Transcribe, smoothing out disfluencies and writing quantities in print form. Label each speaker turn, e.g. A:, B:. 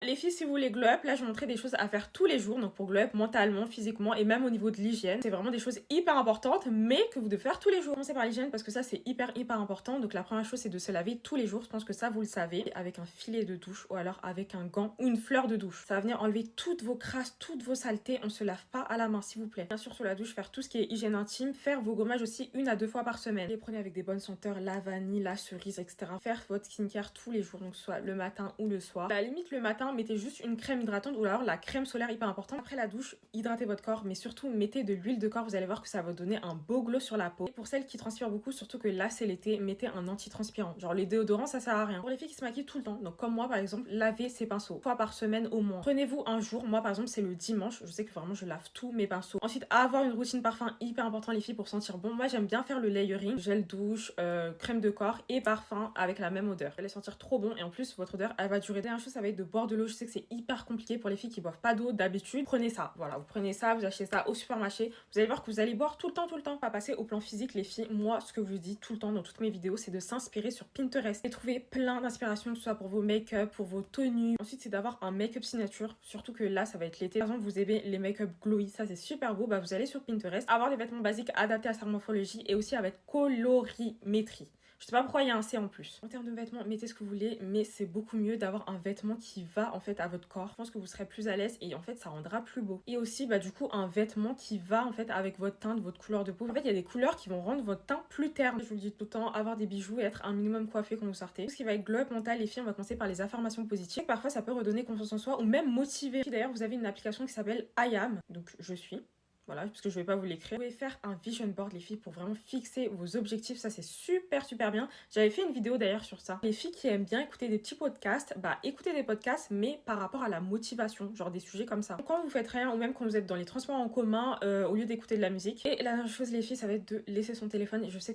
A: Les filles, si vous voulez glow up, là je vais montrer des choses à faire tous les jours, donc pour glow up mentalement, physiquement et même au niveau de l'hygiène. C'est vraiment des choses hyper importantes, mais que vous devez faire tous les jours. Commencez par l'hygiène parce que ça c'est hyper important. Donc la première chose c'est de se laver tous les jours, je pense que ça vous le savez, avec un filet de douche ou alors avec un gant ou une fleur de douche. Ça va venir enlever toutes vos crasses, toutes vos saletés. On se lave pas à la main s'il vous plaît. Bien sûr sous la douche, faire tout ce qui est hygiène intime, faire vos gommages aussi 1 à 2 fois par semaine. Les prenez avec des bonnes senteurs, la vanille, la cerise, etc. Faire votre skincare tous les jours, donc soit le matin ou le soir. À la limite le matin, mettez juste une crème hydratante ou alors la crème solaire hyper importante. Après la douche, hydratez votre corps, mais surtout mettez de l'huile de corps, vous allez voir que ça va donner un beau glow sur la peau. Et pour celles qui transpirent beaucoup, surtout que là c'est l'été, mettez un anti-transpirant. Genre les déodorants ça sert à rien. Pour les filles qui se maquillent tout le temps, donc comme moi par exemple, lavez ces pinceaux 1 fois par semaine au moins. Prenez-vous un jour, moi par exemple c'est le dimanche, je sais que vraiment je lave tous mes pinceaux. Ensuite avoir une routine parfum hyper important les filles pour sentir bon. Moi j'aime bien faire le layering, gel douche, crème de corps et parfum avec la même odeur. Vous allez sentir trop bon et en plus votre odeur elle va durer. Dernière chose ça va être de boire de l'eau. Je sais que c'est hyper compliqué pour les filles qui boivent pas d'eau d'habitude. Prenez ça, voilà, vous prenez ça, vous achetez ça au supermarché. Vous allez voir que vous allez boire tout le temps. On va passer au plan physique les filles. Moi ce que je vous dis tout le temps dans toutes mes vidéos c'est de s'inspirer sur Pinterest et trouver plein d'inspiration que ce soit pour vos make-up, pour vos tenues. Ensuite c'est d'avoir un make-up signature, surtout que là ça va être l'été. Par exemple vous aimez les make-up glowy, ça c'est super beau, bah vous allez sur Pinterest, avoir des vêtements basiques adaptés à sa morphologie et aussi avec colorimétrie. Je sais pas pourquoi il y a un C en plus. En termes de vêtements, mettez ce que vous voulez, mais c'est beaucoup mieux d'avoir un vêtement qui va en fait à votre corps. Je pense que vous serez plus à l'aise et en fait ça rendra plus beau. Et aussi bah du coup un vêtement qui va en fait avec votre teinte, votre couleur de peau. En fait il y a des couleurs qui vont rendre votre teint plus terne. Je vous le dis tout le temps, avoir des bijoux et être un minimum coiffé quand vous sortez. Tout ce qui va être glow up mental, les filles, on va commencer par les affirmations positives. Parfois ça peut redonner confiance en soi ou même motiver. D'ailleurs vous avez une application qui s'appelle I Am, donc je suis. Voilà, parce que je vais pas vous l'écrire. Vous pouvez faire un vision board les filles pour vraiment fixer vos objectifs, ça c'est super bien. J'avais fait une vidéo d'ailleurs sur ça. Les filles qui aiment bien écouter des petits podcasts, bah écoutez des podcasts mais par rapport à la motivation, genre des sujets comme ça. Quand vous faites rien ou même quand vous êtes dans les transports en commun, au lieu d'écouter de la musique. Et la dernière chose les filles, ça va être de laisser son téléphone. Et je sais